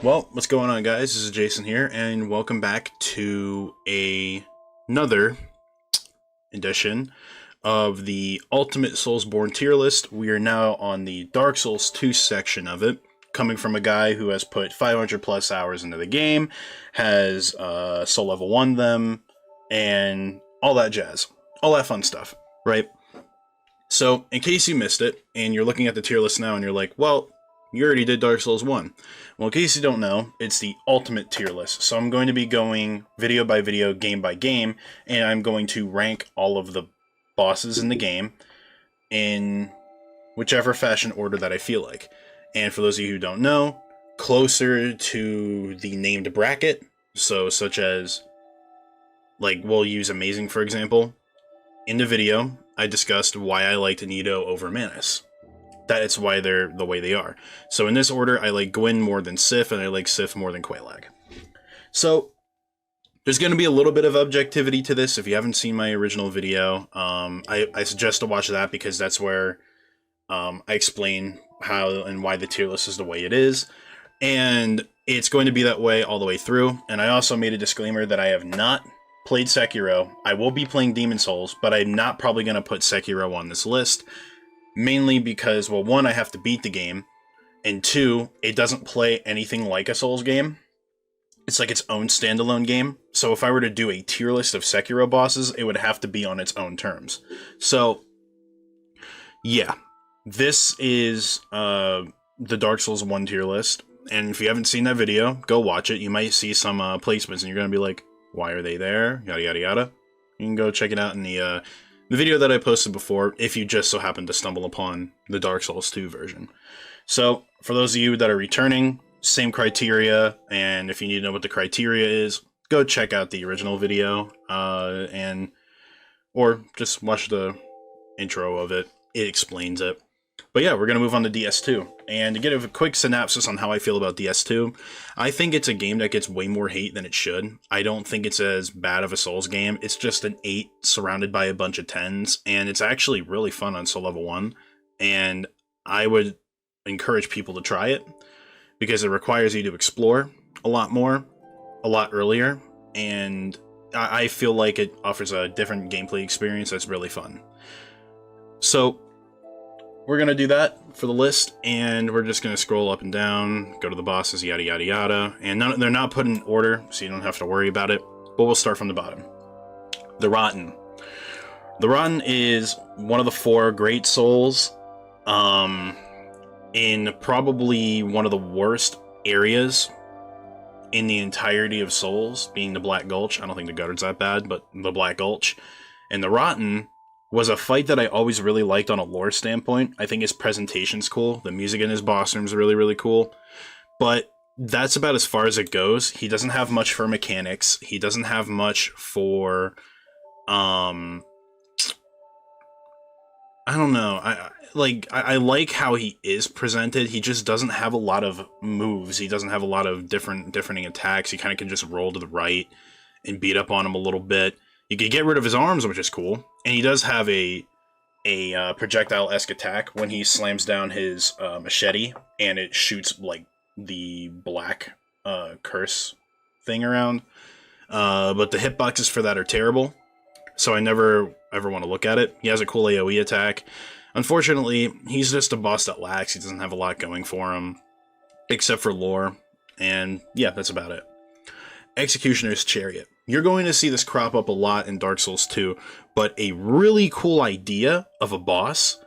Well, what's going on, guys? This is Jason here, and welcome back to another edition of the Ultimate Soulsborne tier list. We are now on the Dark Souls 2 section of it, coming from a guy who has put 500 plus hours into the game, has soul level 1 them, and all that jazz. All that fun stuff, right? So, in case you missed it, and you're looking at the tier list now and you're like, well, you already did Dark Souls 1. Well, in case you don't know, it's the ultimate tier list. So I'm going to be going video by video, game by game, and I'm going to rank all of the bosses in the game in whichever fashion order that I feel like. And for those of you who don't know, closer to the named bracket, so such as, like, we'll use Amazing for example. In the video, I discussed why I liked Nito over Manus. That is why they're the way they are. So in this order, I like Gwyn more than Sif, and I like Sif more than Quelaag. So there's going to be a little bit of objectivity to this. If you haven't seen my original video, I suggest to watch that because that's where I explain how and why the tier list is the way it is. And it's going to be that way all the way through. And I also made a disclaimer that I have not played Sekiro. I will be playing Demon Souls, but I'm not probably going to put Sekiro on this list. Mainly because, well, one, I have to beat the game, and two, it doesn't play anything like a Souls game. It's like its own standalone game. So if I were to do a tier list of Sekiro bosses, it would have to be on its own terms. So, yeah, this is the Dark Souls 1 tier list. And if you haven't seen that video, go watch it. You might see some placements, and you're going to be like, why are they there? Yada, yada, yada. You can go check it out in the video that I posted before, if you just so happen to stumble upon the Dark Souls 2 version. So, for those of you that are returning, same criteria, and if you need to know what the criteria is, go check out the original video, or just watch the intro of it. It explains it. But yeah, we're going to move on to DS2. And to give a quick synopsis on how I feel about DS2, I think it's a game that gets way more hate than it should. I don't think it's as bad of a Souls game. It's just an 8 surrounded by a bunch of 10s, and it's actually really fun on Soul Level 1. And I would encourage people to try it, because it requires you to explore a lot more, a lot earlier, and I feel like it offers a different gameplay experience that's really fun. So we're going to do that for the list, and we're just going to scroll up and down, go to the bosses, yada, yada, yada. And they're not put in order, so you don't have to worry about it. But we'll start from the bottom. The Rotten. The Rotten is one of the 4 great souls, in probably one of the worst areas in the entirety of Souls, being the Black Gulch. I don't think the Gutter's that bad, but the Black Gulch. And the Rotten was a fight that I always really liked on a lore standpoint. I think his presentation's cool. The music in his boss room's really, really cool. But that's about as far as it goes. He doesn't have much for mechanics. He doesn't have much for, I don't know. I like how he is presented. He just doesn't have a lot of moves. He doesn't have a lot of different attacks. He kind of can just roll to the right and beat up on him a little bit. You can get rid of his arms, which is cool. And he does have a projectile-esque attack when he slams down his machete, and it shoots, like, the black curse thing around. But the hitboxes for that are terrible, so I never ever want to look at it. He has a cool AoE attack. Unfortunately, he's just a boss that lacks. He doesn't have a lot going for him, except for lore. And yeah, that's about it. Executioner's Chariot. You're going to see this crop up a lot in Dark Souls 2, but a really cool idea of a boss,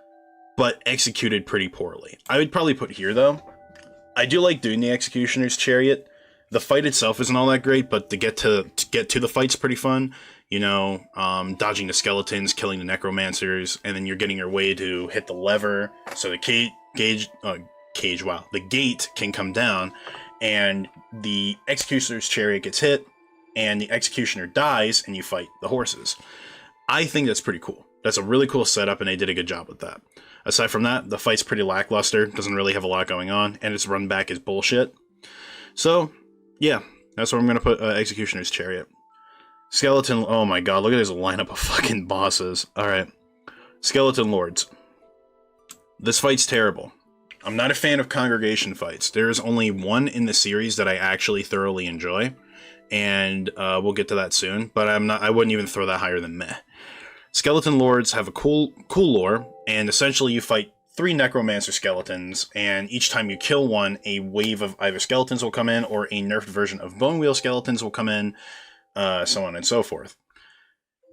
but executed pretty poorly. I would probably put here, though. I do like doing the Executioner's Chariot. The fight itself isn't all that great, but to get to the fight's pretty fun. You know, dodging the skeletons, killing the necromancers, and then you're getting your way to hit the lever, so the the gate can come down, and the Executioner's Chariot gets hit, and the Executioner dies, and you fight the horses. I think that's pretty cool. That's a really cool setup, and they did a good job with that. Aside from that, the fight's pretty lackluster, doesn't really have a lot going on, and its run back is bullshit. So, yeah, that's where I'm going to put Executioner's Chariot. Skeleton, oh my god, look at this lineup of fucking bosses. Alright, Skeleton Lords. This fight's terrible. I'm not a fan of congregation fights. There's only one in the series that I actually thoroughly enjoy, and we'll get to that soon. But I wouldn't even throw that higher than meh. Skeleton Lords have a cool lore, and essentially you fight 3 Necromancer skeletons, and each time you kill one, a wave of either skeletons will come in, or a nerfed version of Bone Wheel skeletons will come in, so on and so forth.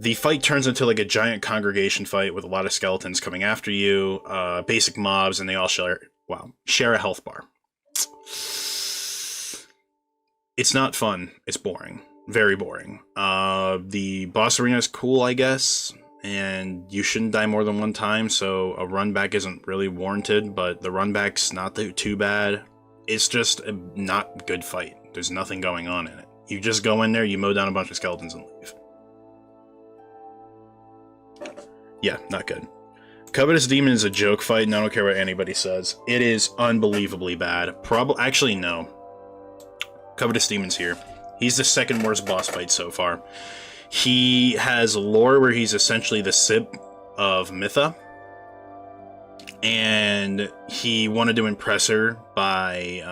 The fight turns into like a giant congregation fight with a lot of skeletons coming after you, basic mobs, and they all share a health bar. It's not fun. It's boring. Very boring. The boss arena is cool, I guess, and you shouldn't die more than one time, so a run back isn't really warranted, but the run back's not too bad. It's just a not good fight. There's nothing going on in it. You just go in there, you mow down a bunch of skeletons, and leave. Yeah, not good. Covetous Demon is a joke fight, and I don't care what anybody says. It is unbelievably bad. Actually, no. Covetous Demon's here. He's the second worst boss fight so far. He has lore where he's essentially the Sib of Mytha. And he wanted to impress her by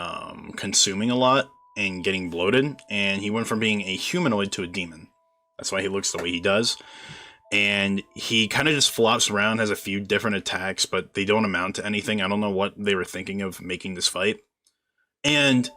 consuming a lot and getting bloated. And he went from being a humanoid to a demon. That's why he looks the way he does. And he kind of just flops around, has a few different attacks, but they don't amount to anything. I don't know what they were thinking of making this fight. And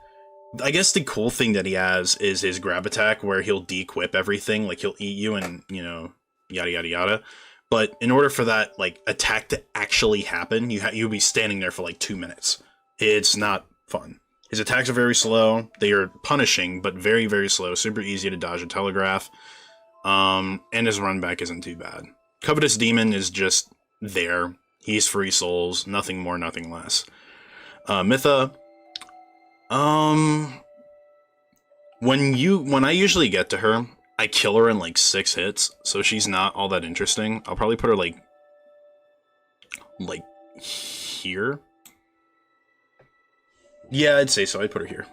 I guess the cool thing that he has is his grab attack, where he'll de-equip everything, like he'll eat you and, you know, yada yada yada. But in order for that like attack to actually happen, you'll be standing there for like 2 minutes. It's not fun. His attacks are very slow. They are punishing, but very, very slow. Super easy to dodge and telegraph. And his run back isn't too bad. Covetous Demon is just there. He's free souls, nothing more, nothing less. Mytha. When I usually get to her, I kill her in like 6 hits, so she's not all that interesting. I'll probably put her like here. Yeah, I'd say so. I'd put her here.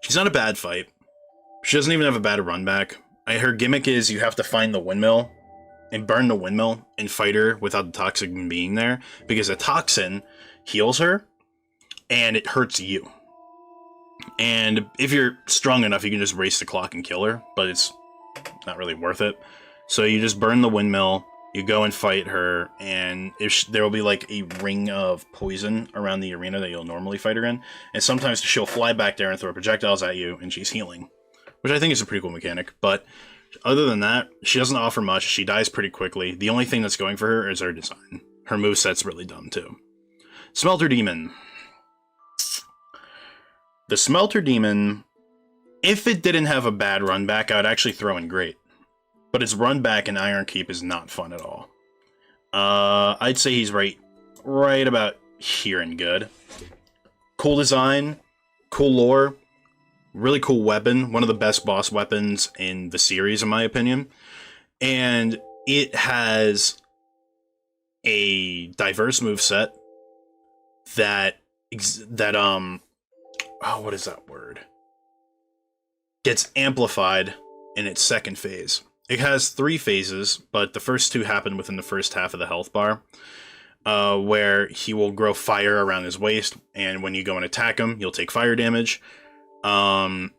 She's not a bad fight. She doesn't even have a bad run back. Her gimmick is you have to find the windmill and burn the windmill and fight her without the toxin being there, because the toxin heals her and it hurts you. And if you're strong enough, you can just race the clock and kill her, but it's not really worth it. So you just burn the windmill, you go and fight her, and there will be like a ring of poison around the arena that you'll normally fight her in, and sometimes she'll fly back there and throw projectiles at you, and she's healing, which I think is a pretty cool mechanic. But other than that, she doesn't offer much. She dies pretty quickly. The only thing that's going for her is her design. Her moveset's really dumb too. Smelter Demon. The Smelter Demon, if it didn't have a bad run back, I would actually throw in great. But its run back in Iron Keep is not fun at all. I'd say he's right about here and good. Cool design, cool lore, really cool weapon, one of the best boss weapons in the series in my opinion. And it has a diverse moveset that what is that word? Gets amplified in its second phase. It has 3 phases, but the first 2 happen within the first half of the health bar, where he will grow fire around his waist, and when you go and attack him, you'll take fire damage. And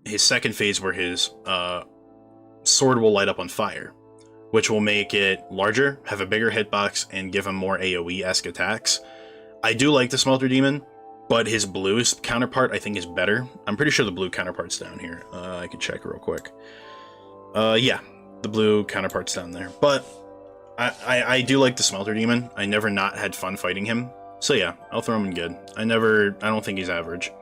his second phase, where his sword will light up on fire, which will make it larger, have a bigger hitbox, and give him more AoE-esque attacks. I do like the Smelter Demon, but his blue counterpart I think is better. I'm pretty sure the blue counterpart's down here. I can check real quick. Yeah, the blue counterpart's down there. But I do like the Smelter Demon. I never not had fun fighting him. So yeah, I'll throw him in good. I don't think he's average.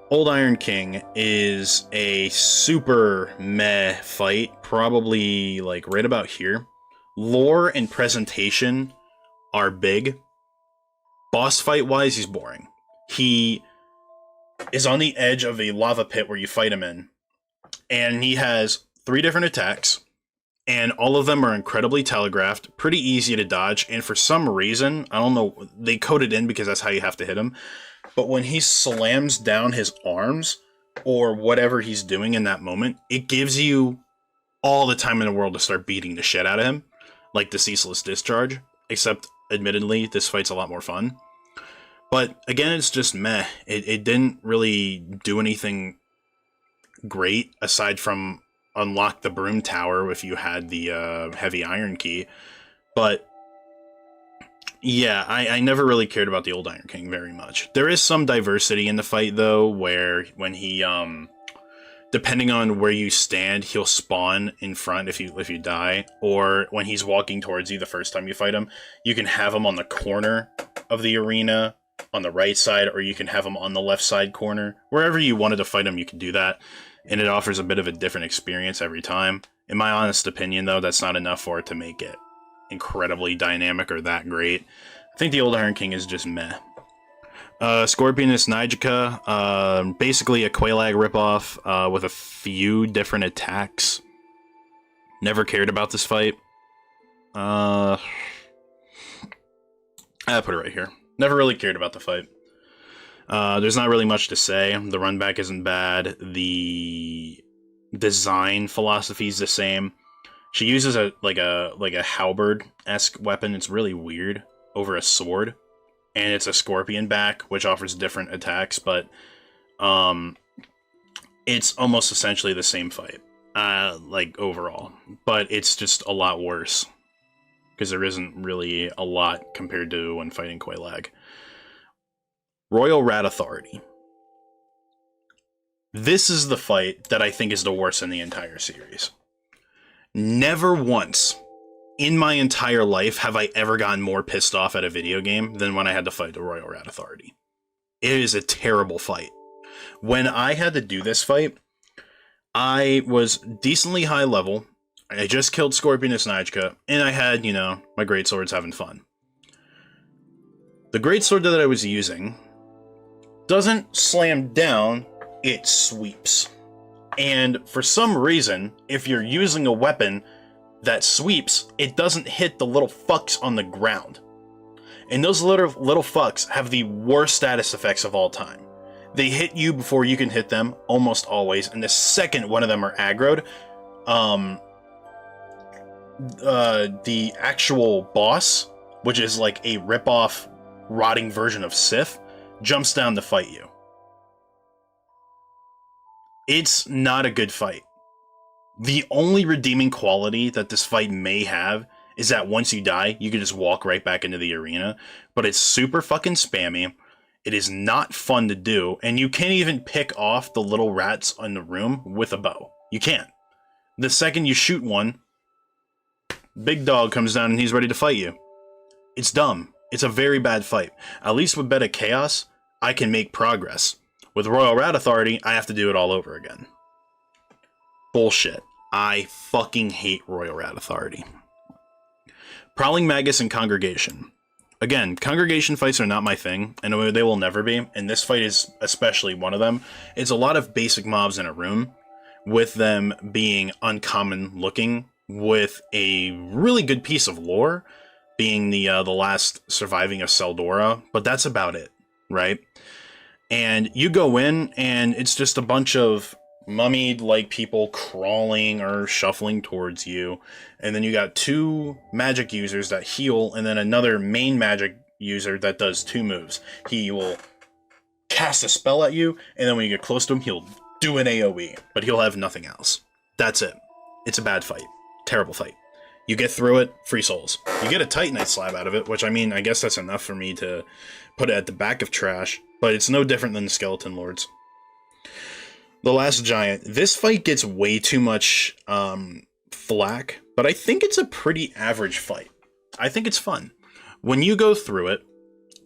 Old Iron King is a super meh fight, probably like right about here. Lore and presentation are big. Boss fight wise, he's boring. He is on the edge of a lava pit where you fight him in, and he has 3 different attacks, and all of them are incredibly telegraphed, pretty easy to dodge, and for some reason, I don't know, they coded in because that's how you have to hit him, but when he slams down his arms, or whatever he's doing in that moment, it gives you all the time in the world to start beating the shit out of him, like the Ceaseless Discharge, except admittedly, this fight's a lot more fun. But again, it's just meh. It didn't really do anything great aside from unlock the broom tower if you had the heavy iron key. But yeah, I never really cared about the old Iron King very much. There is some diversity in the fight though, where when he depending on where you stand, he'll spawn in front if you die, or when he's walking towards you the first time you fight him, you can have him on the corner of the arena on the right side, or you can have him on the left side corner. Wherever you wanted to fight him, you can do that, and it offers a bit of a different experience every time. In my honest opinion, though, that's not enough for it to make it incredibly dynamic or that great. I think the old Iron King is just meh. Scorpionus Nijica, basically a Quelaag ripoff with a few different attacks. Never cared about this fight. I put it right here. Never really cared about the fight. There's not really much to say. The run back isn't bad. The design philosophy is the same. She uses a halberd-esque weapon. It's really weird over a sword. And it's a scorpion back, which offers different attacks, but it's almost essentially the same fight, overall. But it's just a lot worse, because there isn't really a lot compared to when fighting Quelaag. Royal Rat Authority. This is the fight that I think is the worst in the entire series. Never once in my entire life have I ever gotten more pissed off at a video game than when I had to fight the Royal Rat Authority. It is a terrible fight. When I had to do this fight, I was decently high level. I just killed Scorpionus Nijica, and I had, my greatswords having fun. The greatsword that I was using doesn't slam down, it sweeps. And for some reason, if you're using a weapon that sweeps, it doesn't hit the little fucks on the ground. And those little fucks have the worst status effects of all time. They hit you before you can hit them, almost always, and the second one of them are aggroed, the actual boss, which is like a rip-off, rotting version of Sith, jumps down to fight you. It's not a good fight. The only redeeming quality that this fight may have is that once you die, you can just walk right back into the arena, but it's super fucking spammy. It is not fun to do, and you can't even pick off the little rats in the room with a bow. You can't. The second you shoot one, big dog comes down and he's ready to fight you. It's dumb. It's a very bad fight. At least with Beta Chaos, I can make progress. With Royal Rat Authority, I have to do it all over again. Bullshit. I fucking hate Royal Rat Authority. Prowling Magus and Congregation. Again, Congregation fights are not my thing, and they will never be, and this fight is especially one of them. It's a lot of basic mobs in a room, with them being uncommon looking, with a really good piece of lore, being the last surviving of Seldora, but that's about it, right? And you go in, and it's just a bunch of mummied-like people crawling or shuffling towards you, and then you got two magic users that heal, and then another main magic user that does two moves. He will cast a spell at you, and then when you get close to him, he'll do an AoE, but he'll have nothing else. That's it. It's a bad fight. Terrible fight. You get through it, free souls. You get a Titanite slab out of it, which, I mean, I guess that's enough for me to put it at the back of trash, but it's no different than the Skeleton Lords. The Last Giant. This fight gets way too much flack, but I think it's a pretty average fight. I think it's fun. When you go through it,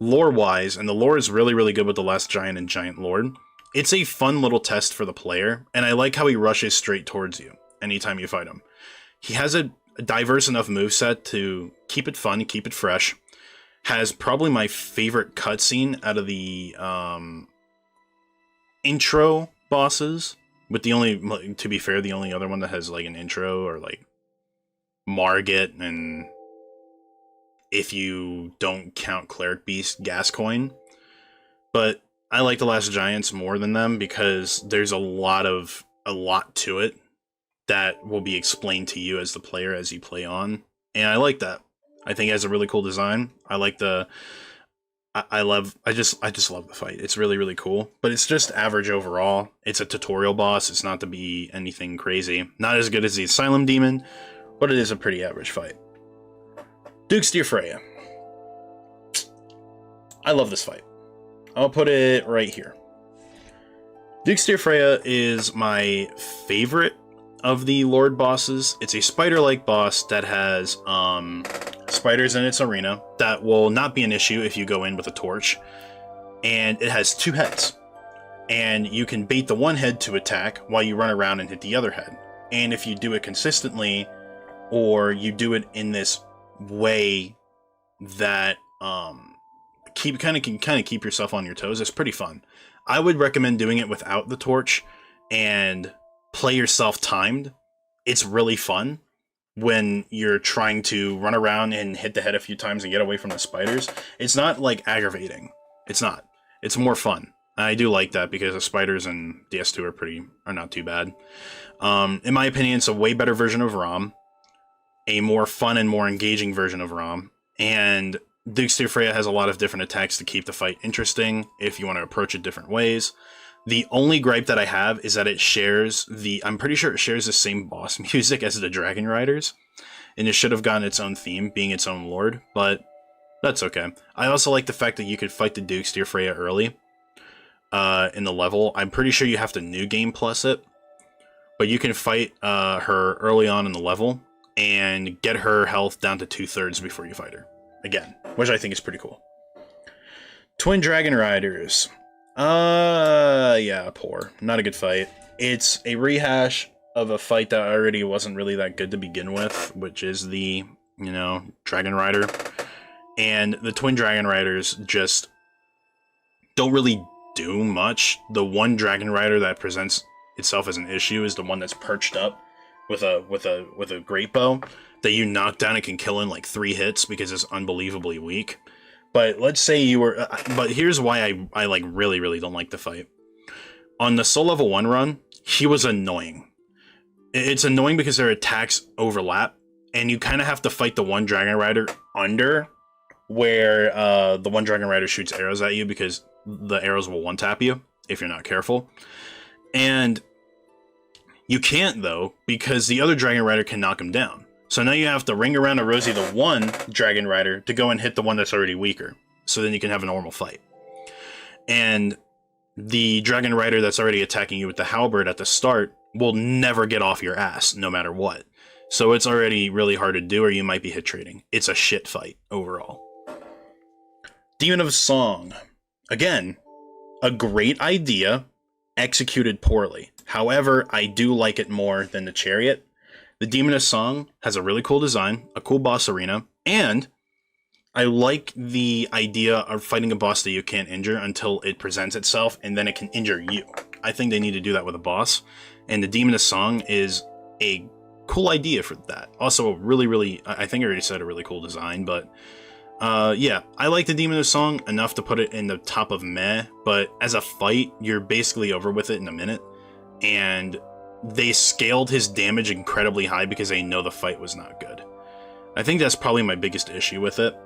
lore-wise, and the lore is really, really good with the Last Giant and Giant Lord, it's a fun little test for the player, and I like how he rushes straight towards you anytime you fight him. He has a diverse enough moveset to keep it fun, keep it fresh. Has probably my favorite cutscene out of the intro bosses, with the only, to be fair, the only other one that has like an intro or like Margit, and if you don't count Cleric Beast, Gascoigne. But I like the Last Giants more than them because there's a lot to it that will be explained to you as the player as you play on, and I like that. I think it has a really cool design. I like the I just love the fight. It's really, really cool. But it's just average overall. It's a tutorial boss. It's not to be anything crazy. Not as good as the Asylum Demon, but it is a pretty average fight. Duke's Dear Freya. I love this fight. I'll put it right here. Duke's Dear Freya is my favorite of the Lord bosses. It's a spider-like boss that has spiders in its arena that will not be an issue if you go in with a torch. And it has 2 heads. And you can bait the one head to attack while you run around and hit the other head. And if you do it consistently, or you do it in this way that kind of keep yourself on your toes, it's pretty fun. I would recommend doing it without the torch and play yourself timed. It's really fun when you're trying to run around and hit the head a few times and get away from the spiders. It's not like aggravating. It's not. It's more fun. I do like that because the spiders in DS2 are not too bad. In my opinion, it's a way better version of ROM, a more fun and more engaging version of ROM, and Duke's Dear Freya has a lot of different attacks to keep the fight interesting if you want to approach it different ways. The only gripe that I have is that I'm pretty sure it shares the same boss music as the Dragon Riders, and it should have gotten its own theme, being its own lord, but that's okay. I also like the fact that you could fight the Duke's Dear Freya early in the level. I'm pretty sure you have to New Game Plus it, but you can fight her early on in the level and get her health down to 2/3 before you fight her again, which I think is pretty cool. Twin Dragon Riders. Yeah, poor. Not a good fight. It's a rehash of a fight that already wasn't really that good to begin with, which is the, Dragon Rider. And the Twin Dragon Riders just don't really do much. The one Dragon Rider that presents itself as an issue is the one that's perched up with a great bow that you knock down and can kill in like 3 hits because it's unbelievably weak. But let's say you were... but here's why I like really, really don't like the fight. On the Soul Level 1 run, he was annoying. It's annoying because their attacks overlap, and you kind of have to fight the one Dragon Rider under where the one Dragon Rider shoots arrows at you because the arrows will one-tap you if you're not careful. And you can't, though, because the other Dragon Rider can knock him down. So now you have to ring around a Rosie the one Dragon Rider to go and hit the one that's already weaker. So then you can have a normal fight. And the Dragon Rider that's already attacking you with the halberd at the start will never get off your ass, no matter what. So it's already really hard to do, or you might be hit trading. It's a shit fight, overall. Demon of Song. Again, a great idea, executed poorly. However, I do like it more than the Chariot. The Demon of Song has a really cool design, a cool boss arena, and I like the idea of fighting a boss that you can't injure until it presents itself, and then it can injure you. I think they need to do that with a boss, and the Demon of Song is a cool idea for that. Also, really, really, I think I already said a really cool design, but yeah, I like the Demon of Song enough to put it in the top of meh, but as a fight, you're basically over with it in a minute, and they scaled his damage incredibly high because they know the fight was not good. I think that's probably my biggest issue with it.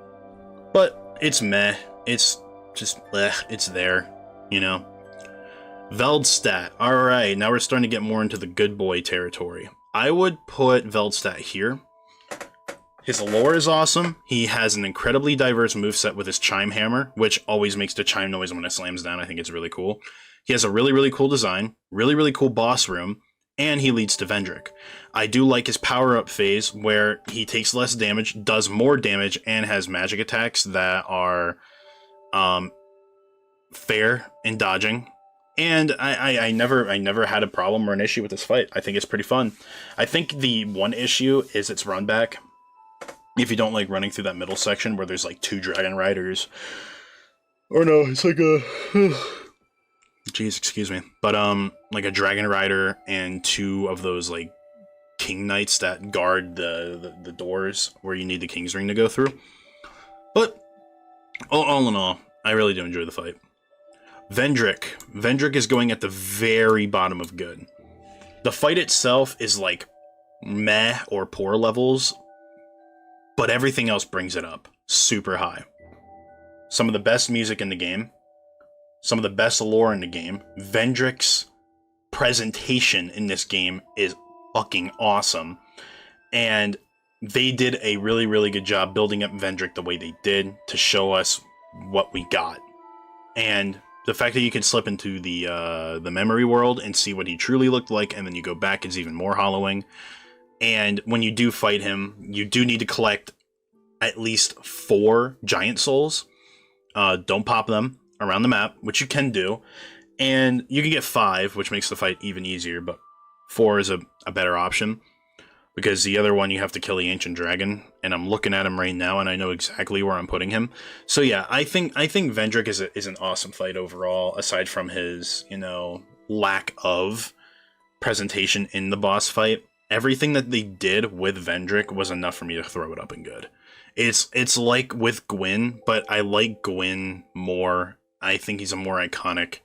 But it's meh. It's just, it's there, Veldstat. Alright, now we're starting to get more into the good boy territory. I would put Veldstat here. His lore is awesome. He has an incredibly diverse moveset with his Chime Hammer, which always makes the chime noise when it slams down. I think it's really cool. He has a really, really cool design, really, really cool boss room, and he leads to Vendrick. I do like his power-up phase, where he takes less damage, does more damage, and has magic attacks that are fair in dodging. And I never had a problem or an issue with this fight. I think it's pretty fun. I think the one issue is its run back. If you don't like running through that middle section where there's like 2 Dragon Riders. Or no, it's like a... Jeez, excuse me. But, like a Dragon Rider and 2 of those, like, King Knights that guard the doors where you need the King's Ring to go through. But, all in all, I really do enjoy the fight. Vendrick. Vendrick is going at the very bottom of good. The fight itself is, like, meh or poor levels. but everything else brings it up super high. Some of the best music in the game, some of the best lore in the game. Vendrick's presentation in this game is fucking awesome, and they did a really, really good job building up Vendrick the way they did to show us what we got. And the fact that you can slip into the memory world and see what he truly looked like, and then you go back, is even more hollowing. And when you do fight him, you do need to collect at least 4 giant souls. Don't pop them around the map, which you can do. And you can get 5, which makes the fight even easier, but 4 is a better option. Because the other one, you have to kill the Ancient Dragon, and I'm looking at him right now, and I know exactly where I'm putting him. So yeah, I think Vendrick is an awesome fight overall, aside from his, lack of presentation in the boss fight. Everything that they did with Vendrick was enough for me to throw it up in good. It's like with Gwyn, but I like Gwyn more. I think he's a more iconic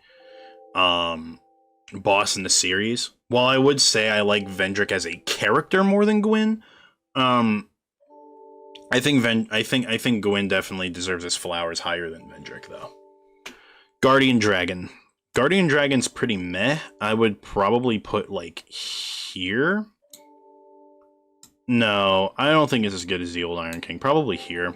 boss in the series. While I would say I like Vendrick as a character more than Gwyn, I think Gwyn definitely deserves his flowers higher than Vendrick, though. Guardian Dragon. Guardian Dragon's pretty meh. I would probably put, like, here. No, I don't think it's as good as the old Iron King. Probably here.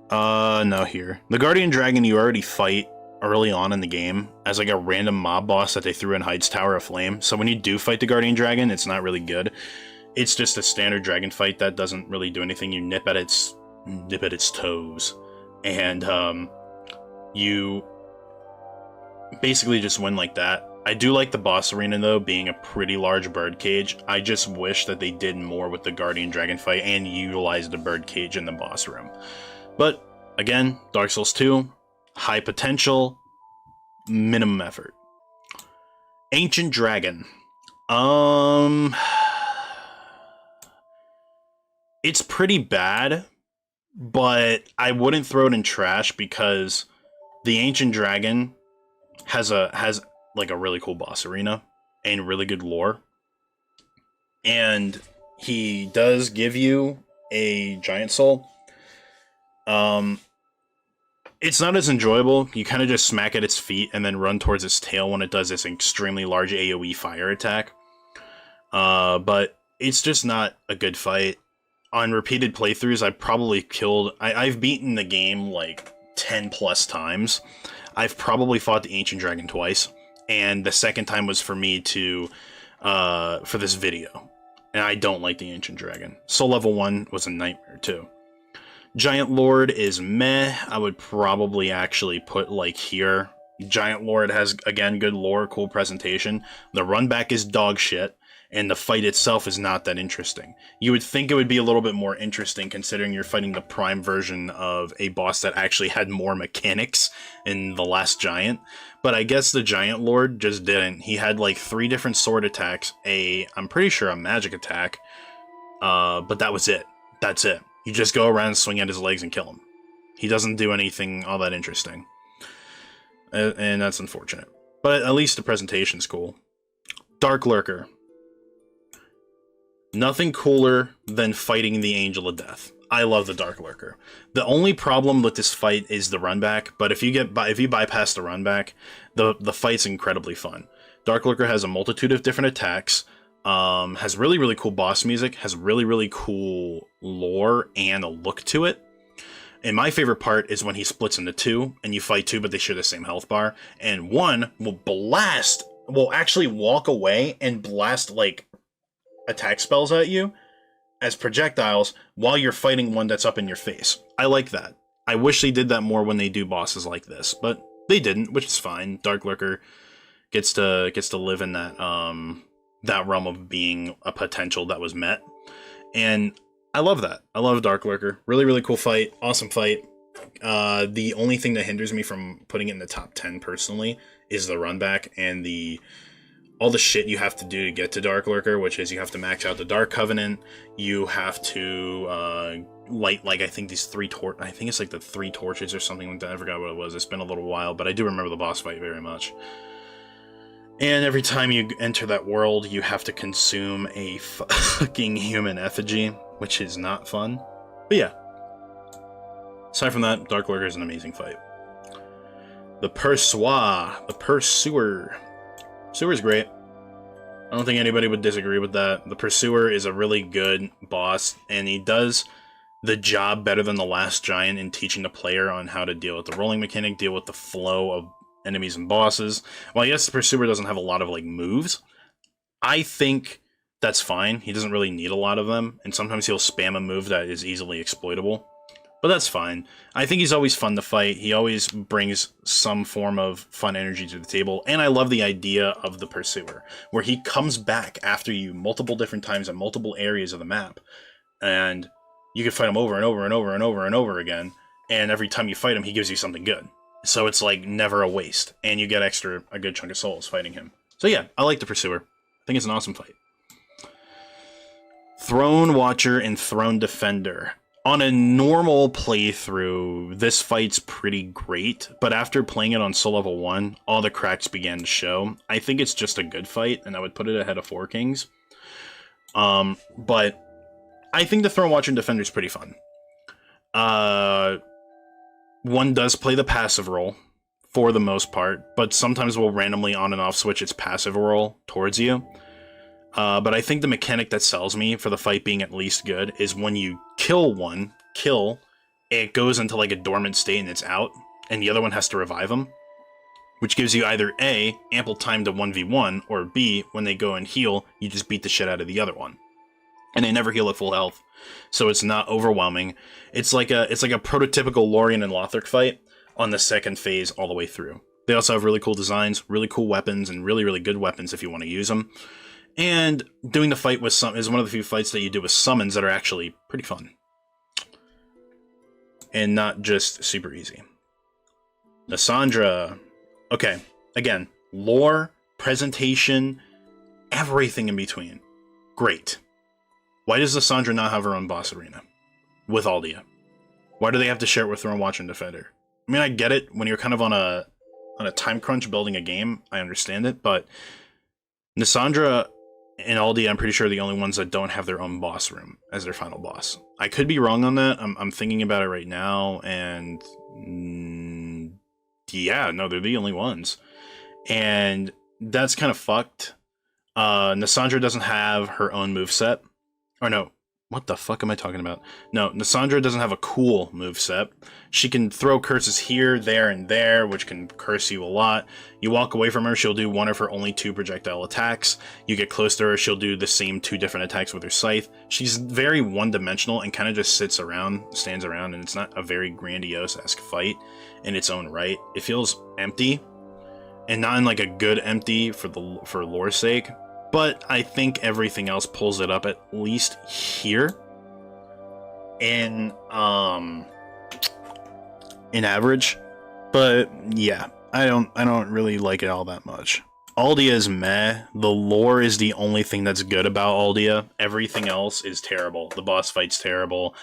No, here. The Guardian Dragon you already fight early on in the game as like a random mob boss that they threw in Hyde's Tower of Flame. So when you do fight the Guardian Dragon, it's not really good. It's just a standard dragon fight that doesn't really do anything. You nip at its toes, and you basically just win like that. I do like the boss arena, though, being a pretty large birdcage. I just wish that they did more with the Guardian Dragon fight and utilized the birdcage in the boss room. But, again, Dark Souls 2, high potential, minimum effort. Ancient Dragon. It's pretty bad, but I wouldn't throw it in trash because the Ancient Dragon has like a really cool boss arena and really good lore. And he does give you a giant soul. It's not as enjoyable. You kind of just smack at its feet and then run towards its tail when it does this extremely large AoE fire attack. But it's just not a good fight. On repeated playthroughs, I've beaten the game like 10 plus times. I've probably fought the Ancient Dragon twice. And the second time was for me for this video. And I don't like the Ancient Dragon. Soul Level 1 was a nightmare too. Giant Lord is meh. I would probably actually put like here. Giant Lord has, again, good lore, cool presentation. The run back is dog shit, and the fight itself is not that interesting. You would think it would be a little bit more interesting considering you're fighting the prime version of a boss that actually had more mechanics in the last Giant. But I guess the Giant Lord just didn't. He had like 3 different sword attacks, I'm pretty sure a magic attack, but that was it. That's it. You just go around, swing at his legs, and kill him. He doesn't do anything all that interesting. And that's unfortunate. But at least the presentation's cool. Dark Lurker. Nothing cooler than fighting the Angel of Death. I love the Dark Lurker. The only problem with this fight is the run back, but if you bypass the run back, the fight's incredibly fun. Dark Lurker has a multitude of different attacks. Has really, really cool boss music, has really, really cool lore and a look to it. And my favorite part is when he splits into 2, and you fight 2, but they share the same health bar, and one will actually walk away and blast, like, attack spells at you as projectiles while you're fighting one that's up in your face. I like that. I wish they did that more when they do bosses like this, but they didn't, which is fine. Dark Lurker gets to live in that realm of being a potential that was met. And I love that. I love Dark Lurker. Really, really cool fight. Awesome fight. The only thing that hinders me from putting it in the top 10 personally is the run back and all the shit you have to do to get to Dark Lurker, which is you have to max out the Dark Covenant. You have to light, like, I think these 3 I think it's like the 3 torches or something like that. I forgot what it was. It's been a little while, but I do remember the boss fight very much. And every time you enter that world, you have to consume a fucking human effigy, which is not fun. But yeah, aside from that, Dark Lurker is an amazing fight. The Pursuer. Pursuer's great. I don't think anybody would disagree with that. The Pursuer is a really good boss, and he does the job better than the last giant in teaching the player on how to deal with the rolling mechanic, deal with the flow of enemies and bosses. Well, yes, the Pursuer doesn't have a lot of like moves. I think that's fine. He doesn't really need a lot of them, and sometimes he'll spam a move that is easily exploitable. But that's fine. I think he's always fun to fight. He always brings some form of fun energy to the table. And I love the idea of the Pursuer, where he comes back after you multiple different times in multiple areas of the map. And you can fight him over and over and over and over and over again. And every time you fight him, he gives you something good. So it's like never a waste. And you get a good chunk of souls fighting him. So yeah, I like the Pursuer. I think it's an awesome fight. Throne Watcher and Throne Defender. On a normal playthrough, this fight's pretty great, but after playing it on Soul Level 1, all the cracks began to show. I think it's just a good fight, and I would put it ahead of Four Kings. But I think the Throne Watcher and Defender is pretty fun. One does play the passive role, for the most part, but sometimes will randomly on and off switch its passive role towards you. But I think the mechanic that sells me for the fight being at least good is when you kill one, it goes into like a dormant state and it's out, and the other one has to revive them, which gives you either A, ample time to 1v1, or B, when they go and heal, you just beat the shit out of the other one. And they never heal at full health, so it's not overwhelming. It's like a prototypical Lorien and Lothric fight on the second phase all the way through. They also have really cool designs, really cool weapons, and really, really good weapons if you want to use them. And doing the fight with is one of the few fights that you do with summons that are actually pretty fun. And not just super easy. Lysandra. Okay, again, lore, presentation, everything in between. Great. Why does Lysandra not have her own boss arena with Aldia? Why do they have to share it with Throne Watcher and Defender? I mean, I get it. When you're kind of on a time crunch building a game, I understand it, but Lysandra and Aldia, I'm pretty sure, are the only ones that don't have their own boss room as their final boss. I could be wrong on that. I'm thinking about it right now, and yeah, no, they're the only ones. And that's kind of fucked. Lysandra doesn't have her own moveset. Or no, what the fuck am I talking about? No, Lysandra doesn't have a cool moveset. She can throw curses here, there, and there, which can curse you a lot. You walk away from her, she'll do one of her only 2 projectile attacks. You get close to her, she'll do the same 2 different attacks with her scythe. She's very one-dimensional and kind of just stands around, and it's not a very grandiose-esque fight in its own right. It feels empty, and not in like a good empty for lore's sake. But I think everything else pulls it up at least here in average. But yeah, I don't really like it all that much. Aldia is meh. The lore is the only thing that's good about Aldia. Everything else is terrible. The boss fight's terrible.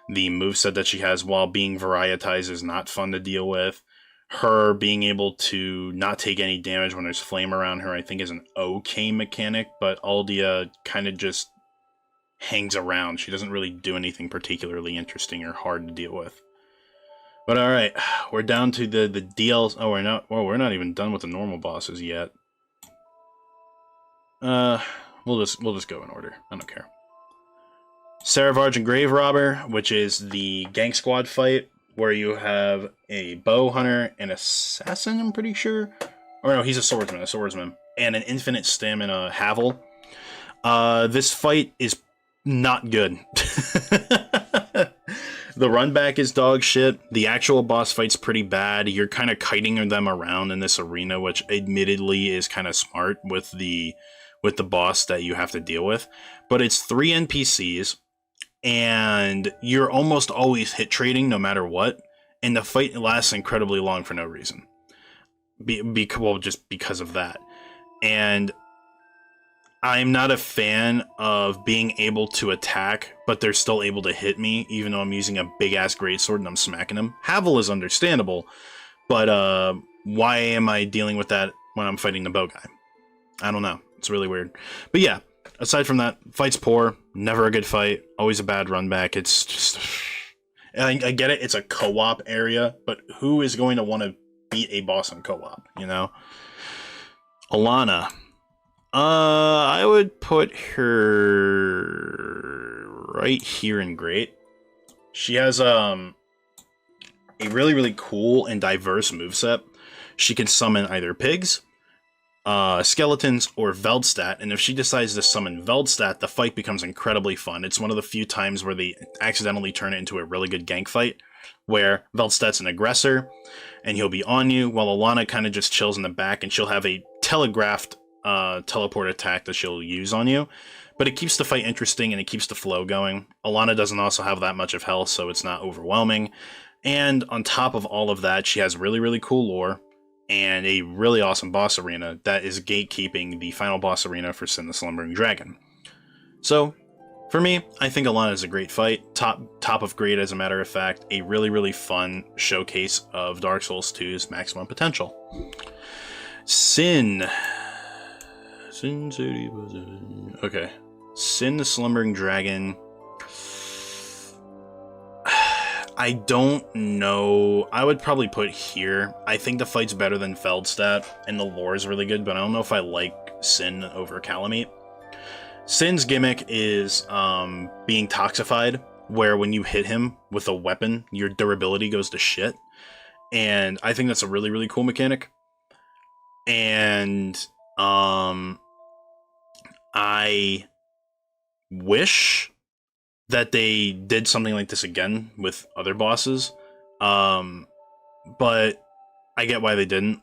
The moveset that she has, while being varietized, is not fun to deal with. Her being able to not take any damage when there's flame around her, I think, is an okay mechanic, but Aldia kind of just hangs around. She doesn't really do anything particularly interesting or hard to deal with. But alright, we're down to the DLs. Oh, we're not even done with the normal bosses yet. We'll just go in order. I don't care. Saravarge and Grave Robber, which is the Gank Squad fight, where you have a bow hunter, an assassin, I'm pretty sure. Or no, he's a swordsman, and an infinite stamina Havel. This fight is not good. The run back is dog shit. The actual boss fight's pretty bad. You're kind of kiting them around in this arena, which admittedly is kind of smart with the boss that you have to deal with. But it's 3 NPCs, and you're almost always hit trading no matter what, and the fight lasts incredibly long for no reason. Just because of that. And I'm not a fan of being able to attack, but they're still able to hit me, even though I'm using a big-ass greatsword and I'm smacking them. Havel is understandable, but why am I dealing with that when I'm fighting the bow guy? I don't know. It's really weird. But yeah, aside from that, fight's poor, never a good fight, always a bad run back. It's just And I get it, it's a co-op area, but who is going to want to beat a boss in co-op, you know? Alana. I would put her right here in Great. She has a really, really cool and diverse moveset. She can summon either pigs, skeletons, or Veldstat, and if she decides to summon Veldstat, the fight becomes incredibly fun. It's one of the few times where they accidentally turn it into a really good gank fight, where Veldstat's an aggressor, and he'll be on you, while Alana kind of just chills in the back, and she'll have a telegraphed teleport attack that she'll use on you. But it keeps the fight interesting, and it keeps the flow going. Alana doesn't also have that much of health, so it's not overwhelming. And on top of all of that, she has really, really cool lore, and a really awesome boss arena that is gatekeeping the final boss arena for Sin the Slumbering Dragon. So, for me, I think Alana is a great fight. Top of great, as a matter of fact. A really, really fun showcase of Dark Souls 2's maximum potential. Sin. Okay. Sin the Slumbering Dragon. I don't know. I would probably put here. I think the fight's better than Veldstat, and the lore is really good, but I don't know if I like Sin over Calamite. Sin's gimmick is being toxified, where when you hit him with a weapon, your durability goes to shit. And I think that's a really, really cool mechanic. And I wish that they did something like this again with other bosses, but I get why they didn't.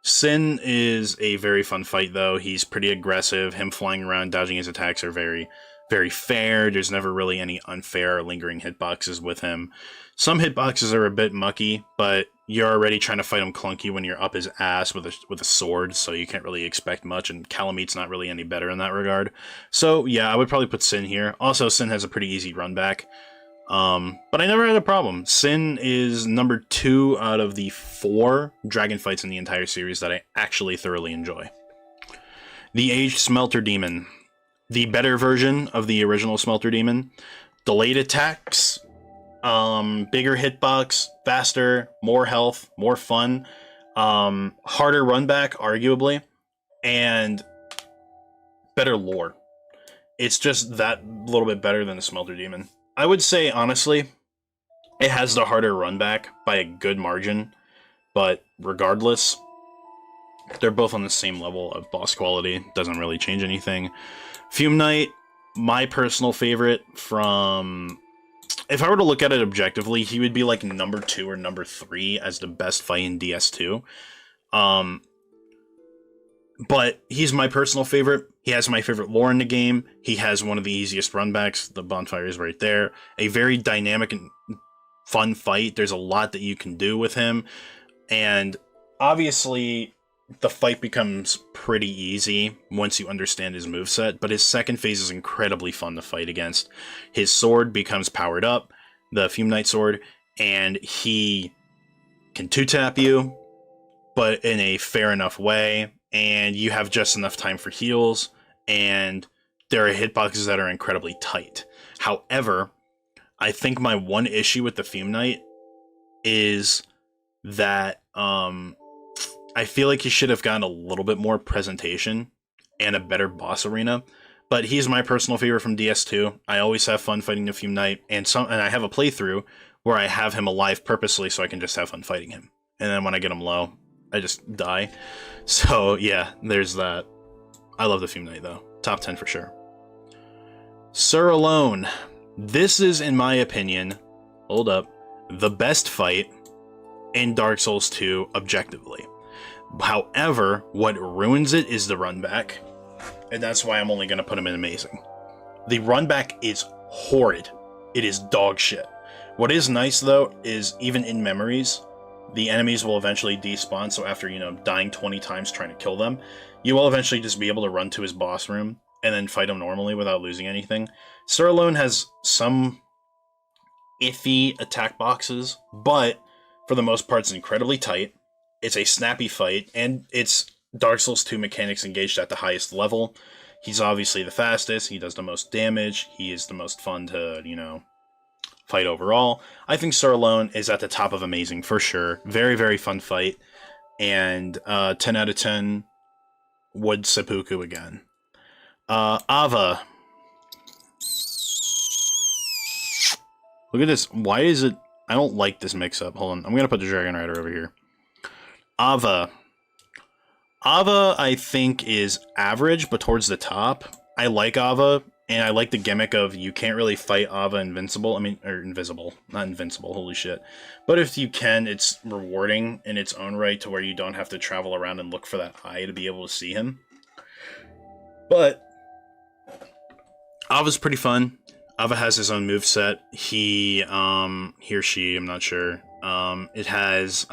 Sin is a very fun fight, though. He's pretty aggressive. Him flying around, dodging his attacks are very, very fair. There's never really any unfair or lingering hitboxes with him. Some hitboxes are a bit mucky, but you're already trying to fight him clunky when you're up his ass with a sword, so you can't really expect much, and Calamite's not really any better in that regard. So, yeah, I would probably put Sin here. Also, Sin has a pretty easy run back. But I never had a problem. Sin is number 2 out of the 4 dragon fights in the entire series that I actually thoroughly enjoy. The Aged Smelter Demon. The better version of the original Smelter Demon. Delayed attacks, bigger hitbox, faster, more health, more fun, harder run back, arguably, and better lore. It's just that little bit better than the Smelter Demon. I would say, honestly, it has the harder run back by a good margin, but regardless, they're both on the same level of boss quality. Doesn't really change anything. Fume Knight, my personal favorite from... If I were to look at it objectively, he would be like number 2 or number 3 as the best fight in DS2. But he's my personal favorite. He has my favorite lore in the game. He has one of the easiest runbacks. The bonfire is right there. A very dynamic and fun fight. There's a lot that you can do with him. And obviously, the fight becomes pretty easy once you understand his moveset. But his second phase is incredibly fun to fight against. His sword becomes powered up, the Fume Knight sword, and he can 2-tap you, but in a fair enough way. And you have just enough time for heals, and there are hitboxes that are incredibly tight. However, I think my one issue with the Fume Knight is that I feel like he should have gotten a little bit more presentation and a better boss arena. But he's my personal favorite from DS2. I always have fun fighting the Fume Knight, and I have a playthrough where I have him alive purposely so I can just have fun fighting him. And then when I get him low, I just die. So, yeah, there's that. I love the Fume Knight, though. Top 10 for sure. Sir Alone. This is, in my opinion, hold up, the best fight in Dark Souls 2 objectively. However, what ruins it is the run back. And that's why I'm only going to put him in Amazing. The run back is horrid. It is dog shit. What is nice, though, is even in memories, the enemies will eventually despawn, so after, dying 20 times trying to kill them, you will eventually just be able to run to his boss room and then fight him normally without losing anything. Sir Alone has some iffy attack boxes, but for the most part it's incredibly tight. It's a snappy fight, and it's Dark Souls 2 mechanics engaged at the highest level. He's obviously the fastest, he does the most damage, he is the most fun to, fight overall. I think Sir alone is at the top of amazing for sure. Very, very fun fight. And 10 out of 10 would seppuku again. Ava. Look at this. Why is it... I don't like this mix-up. Hold on. I'm going to put the Dragon Rider over here. Ava. Ava, I think, is average, but towards the top. I like Ava, and I like the gimmick of you can't really fight Ava invincible. I mean, or invisible. Not invincible, holy shit. But if you can, it's rewarding in its own right to where you don't have to travel around and look for that eye to be able to see him. But Ava's pretty fun. Ava has his own moveset. He or she, I'm not sure. It has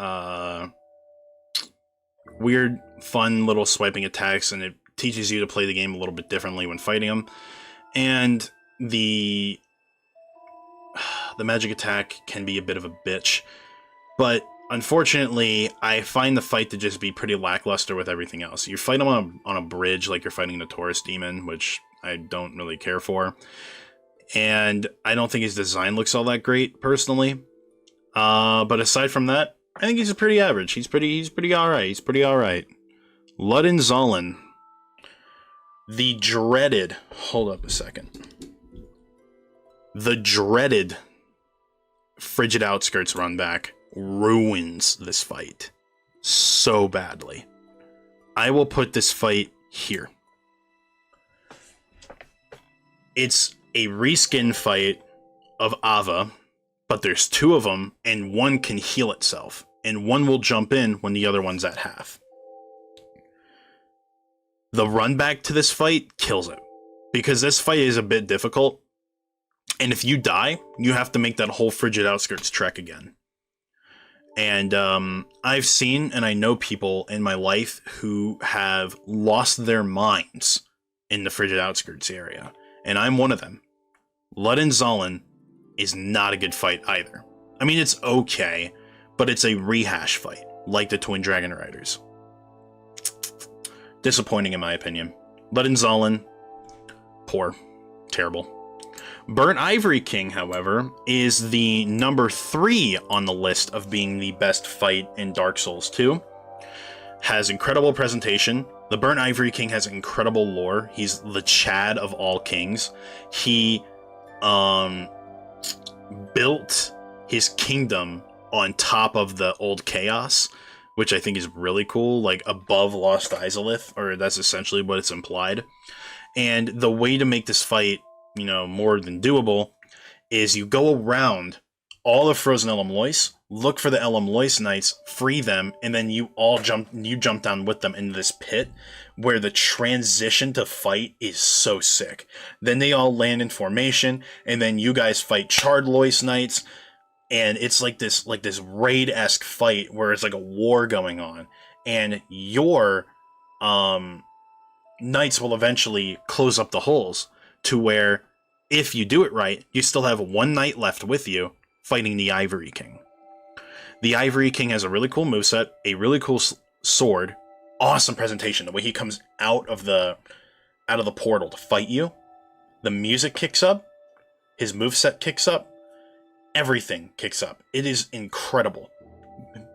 weird, fun little swiping attacks, and it teaches you to play the game a little bit differently when fighting him. And the magic attack can be a bit of a bitch. But unfortunately, I find the fight to just be pretty lackluster with everything else. You fight him on a bridge like you're fighting the Taurus Demon, which I don't really care for. And I don't think his design looks all that great, personally. But aside from that, I think he's pretty average. He's pretty alright. He's pretty alright. Ludden Zolin. The dreaded... Hold up a second. The dreaded Frigid Outskirts run back ruins this fight so badly. I will put this fight here. It's a reskin fight of Ava, but there's two of them, and one can heal itself, and one will jump in when the other one's at half. The run back to this fight kills it, because this fight is a bit difficult, and if you die, you have to make that whole Frigid Outskirts trek again. And I've seen and I know people in my life who have lost their minds in the Frigid Outskirts area, and I'm one of them. Ludden Zolin is not a good fight either. I mean, it's okay, but it's a rehash fight, like the Twin Dragon Riders. Disappointing in my opinion. Ludden Zolin, poor. Terrible. Burnt Ivory King, however, is the number 3 on the list of being the best fight in Dark Souls 2. Has incredible presentation. The Burnt Ivory King has incredible lore. He's the Chad of all kings. He built his kingdom on top of the old chaos, which I think is really cool, like above Lost Izalith, or that's essentially what it's implied. And the way to make this fight, you know, more than doable is you go around all the frozen Elemlois, look for the Elemlois Knights, free them, and then you jump down with them into this pit where the transition to fight is so sick. Then they all land in formation, and then you guys fight Charred Lois Knights, and it's like this raid-esque fight where it's like a war going on, and your knights will eventually close up the holes to where, if you do it right, you still have one knight left with you fighting the Ivory King. The Ivory King has a really cool moveset, a really cool sword, awesome presentation. The way he comes out of the portal to fight you, the music kicks up, his moveset kicks up, everything kicks up. It is incredible.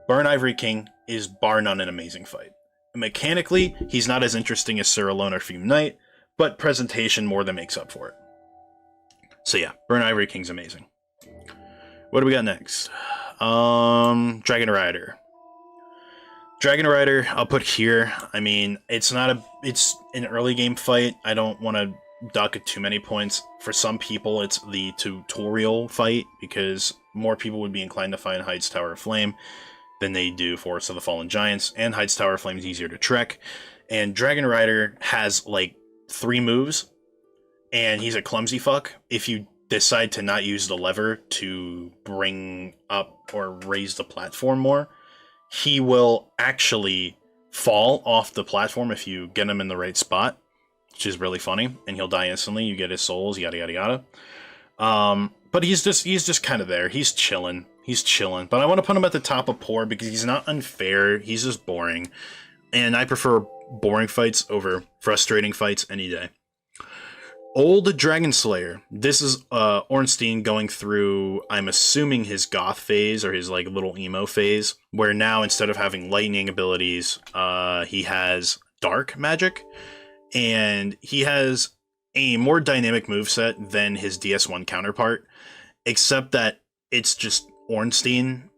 Burnt Ivory King is bar none an amazing fight. Mechanically, he's not as interesting as Sir Alone or Fume Knight, but presentation more than makes up for it. So yeah, Burnt Ivory King's amazing. What do we got next? Dragon Rider. Dragon Rider, I'll put here. I mean, it's an early game fight. I don't want to dock it too many points. For some people, it's the tutorial fight, because more people would be inclined to find Heights Tower of Flame than they do Forest of the Fallen Giants, and Heights Tower of Flame is easier to trek. And Dragon Rider has like 3 moves, and he's a clumsy fuck. If you decide to not use the lever to bring up or raise the platform more, he will actually fall off the platform if you get him in the right spot, which is really funny, and he'll die instantly. You get his souls, yada yada yada. But he's just kind of there. He's chilling. But I want to put him at the top of poor because he's not unfair. He's just boring, and I prefer boring fights over frustrating fights any day. Old Dragon Slayer. This is Ornstein going through, I'm assuming, his goth phase or his like little emo phase, where now instead of having lightning abilities, he has dark magic, and he has a more dynamic moveset than his DS1 counterpart, except that it's just Ornstein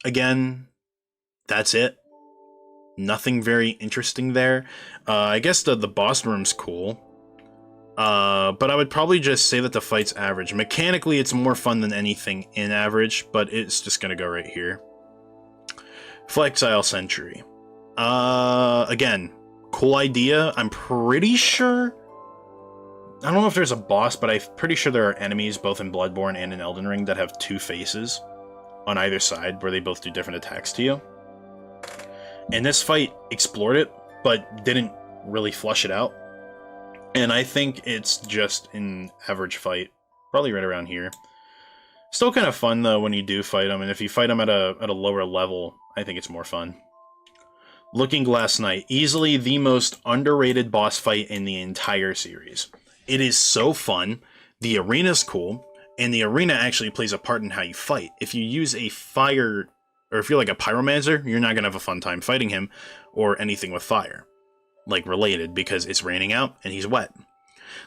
again. That's it. Nothing very interesting there. I guess the boss room's cool. But I would probably just say that the fight's average. Mechanically, it's more fun than anything in average, but it's just gonna go right here. Flexile Sentry. Again, cool idea. I'm pretty sure... I don't know if there's a boss, but I'm pretty sure there are enemies, both in Bloodborne and in Elden Ring, that have two faces on either side, where they both do different attacks to you. And this fight explored it, but didn't really flush it out. And I think it's just an average fight, probably right around here. Still kind of fun though when you do fight them, and if you fight them at a lower level, I think it's more fun. Looking Glass Knight, easily the most underrated boss fight in the entire series. It is so fun. The arena's cool, and the arena actually plays a part in how you fight. If you use a fire, or if you're like a pyromancer, you're not gonna have a fun time fighting him or anything with fire. Like related, because it's raining out and he's wet.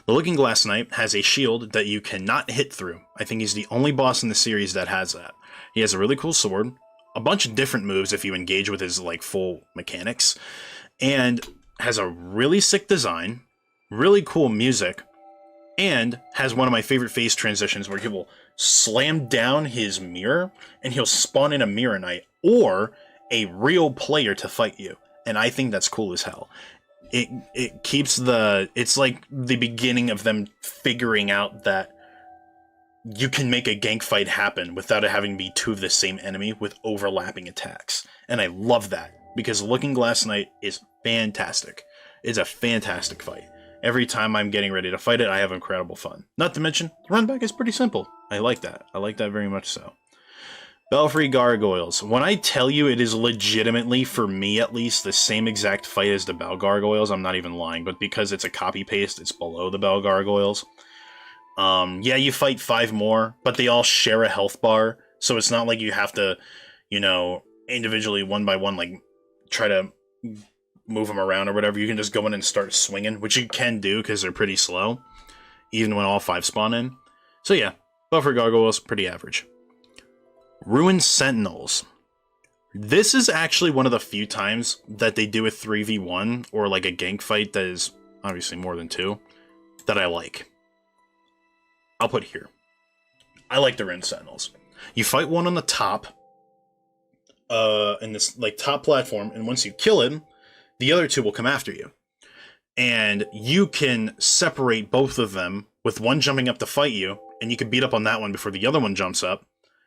The Looking Glass Knight has a shield that you cannot hit through. I think he's the only boss in the series that has that. He has a really cool sword, a bunch of different moves if you engage with his like full mechanics, and has a really sick design, really cool music, and has one of my favorite phase transitions where he will slam down his mirror and he'll spawn in a Mirror Knight or a real player to fight you. And I think that's cool as hell. It keeps it's like the beginning of them figuring out that you can make a gank fight happen without it having to be two of the same enemy with overlapping attacks. And I love that, because Looking Glass Knight is fantastic. It's a fantastic fight. Every time I'm getting ready to fight it, I have incredible fun. Not to mention, the run back is pretty simple. I like that. I like that very much so. Belfry Gargoyles. When I tell you it is legitimately, for me at least, the same exact fight as the Bell Gargoyles, I'm not even lying, but because it's a copy-paste, it's below the Bell Gargoyles. Yeah, you fight 5 more, but they all share a health bar, so it's not like you have to, you know, individually, one by one, like, try to move them around or whatever. You can just go in and start swinging, which you can do because they're pretty slow, even when all 5 spawn in. So yeah, Belfry Gargoyles, pretty average. Ruined Sentinels. This is actually one of the few times that they do a 3v1 or like a gank fight that is obviously more than 2 that I like. I'll put here. I like the Ruined Sentinels. You fight one on the top in this like top platform, and once you kill him, the other 2 will come after you. And you can separate both of them with one jumping up to fight you, and you can beat up on that one before the other one jumps up.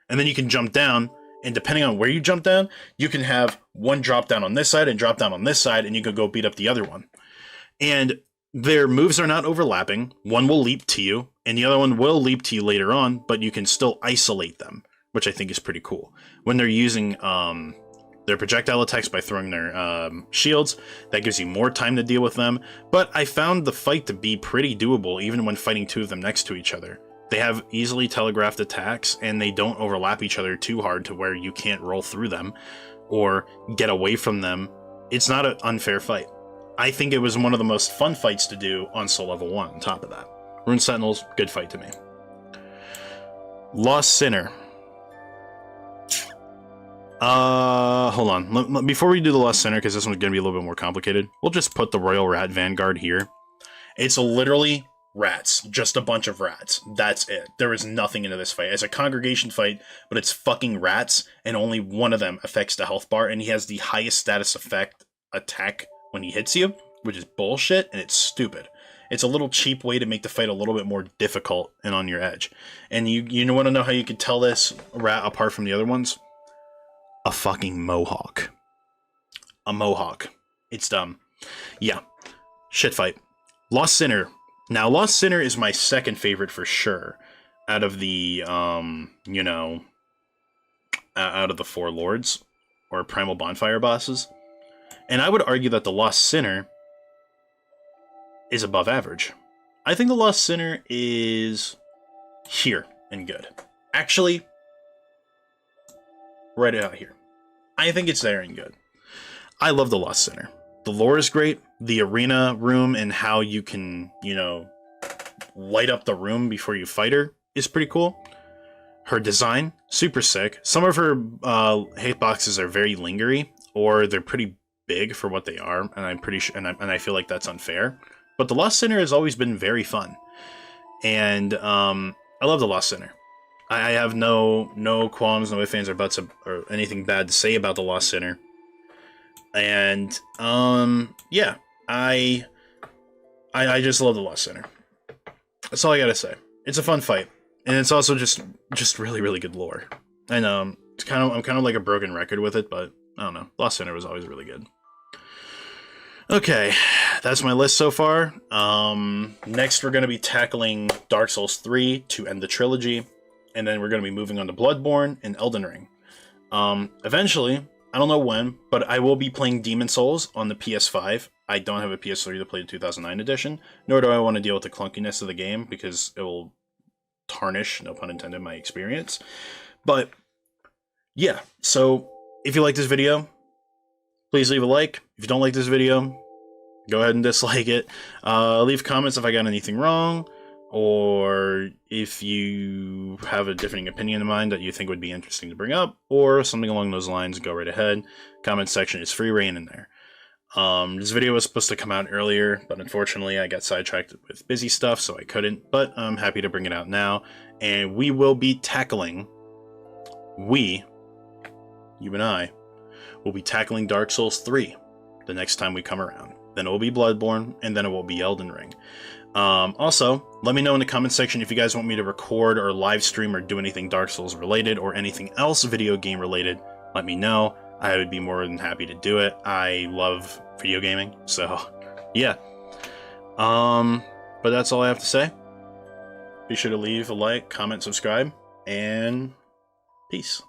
And then you can jump down, and depending on where you jump down, you can have one drop down on this side and drop down on this side, and you can go beat up the other one. And their moves are not overlapping. One will leap to you, and the other one will leap to you later on, but you can still isolate them, which I think is pretty cool. When they're using their projectile attacks by throwing their shields, that gives you more time to deal with them. But I found the fight to be pretty doable, even when fighting 2 of them next to each other. They have easily telegraphed attacks, and they don't overlap each other too hard to where you can't roll through them or get away from them. It's not an unfair fight. I think it was one of the most fun fights to do on Soul Level 1 on top of that. Ruined Sentinels, good fight to me. Lost Sinner. Hold on. Before we do the Lost Sinner, because this one's going to be a little bit more complicated, we'll just put the Royal Rat Vanguard here. It's literally rats. Just a bunch of rats. That's it. There is nothing into this fight. It's a congregation fight, but it's fucking rats, and only one of them affects the health bar, and he has the highest status effect attack when he hits you, which is bullshit, and it's stupid. It's a little cheap way to make the fight a little bit more difficult and on your edge. And you want to know how you can tell this rat apart from the other ones? A fucking mohawk. A mohawk. It's dumb. Yeah. Shit fight. Lost Sinner. Now, Lost Sinner is my second favorite for sure. Out of the, you know, out of the 4 lords. Or Primal Bonfire bosses. And I would argue that the Lost Sinner is above average. I think the Lost Sinner is here and good. Actually, right out here. I think it's there and good. I love the Lost Sinner. The lore is great. The arena room and how you can, you know, light up the room before you fight her is pretty cool. Her design, super sick. Some of her hitboxes are very lingery, or they're pretty big for what they are, and I'm pretty sure, and I feel like that's unfair. But the Lost Sinner has always been very fun, and I love the Lost Sinner. I have no qualms, no ifs, ands, or buts, or anything bad to say about the Lost Sinner. And yeah, I just love the Lost Sinner. That's all I gotta say. It's a fun fight, and it's also just really good lore. And I'm kind of like a broken record with it, but I don't know. Lost Sinner was always really good. Okay, that's my list so far. Next we're gonna be tackling Dark Souls 3 to end the trilogy, and then we're gonna be moving on to Bloodborne and Elden Ring. Eventually, I don't know when, but I will be playing Demon Souls on the PS5. I don't have a PS3 to play the 2009 edition, nor do I want to deal with the clunkiness of the game because it will tarnish, no pun intended, my experience. But yeah, so if you like this video, please leave a like. If you don't like this video, go ahead and dislike it. Leave comments if I got anything wrong, or if you have a differing opinion in mind that you think would be interesting to bring up, or something along those lines, go right ahead. Comment section is free reign in there. This video was supposed to come out earlier, but unfortunately I got sidetracked with busy stuff, so I couldn't, but I'm happy to bring it out now. And we will be tackling, you and I, will be tackling Dark Souls 3 the next time we come around. Then it will be Bloodborne, and then it will be Elden Ring. Also, let me know in the comment section if you guys want me to record or live stream or do anything Dark Souls related or anything else video game related. Let me know. I would be more than happy to do it. I love video gaming, so yeah. But that's all I have to say. Be sure to leave a like, comment, subscribe, and peace.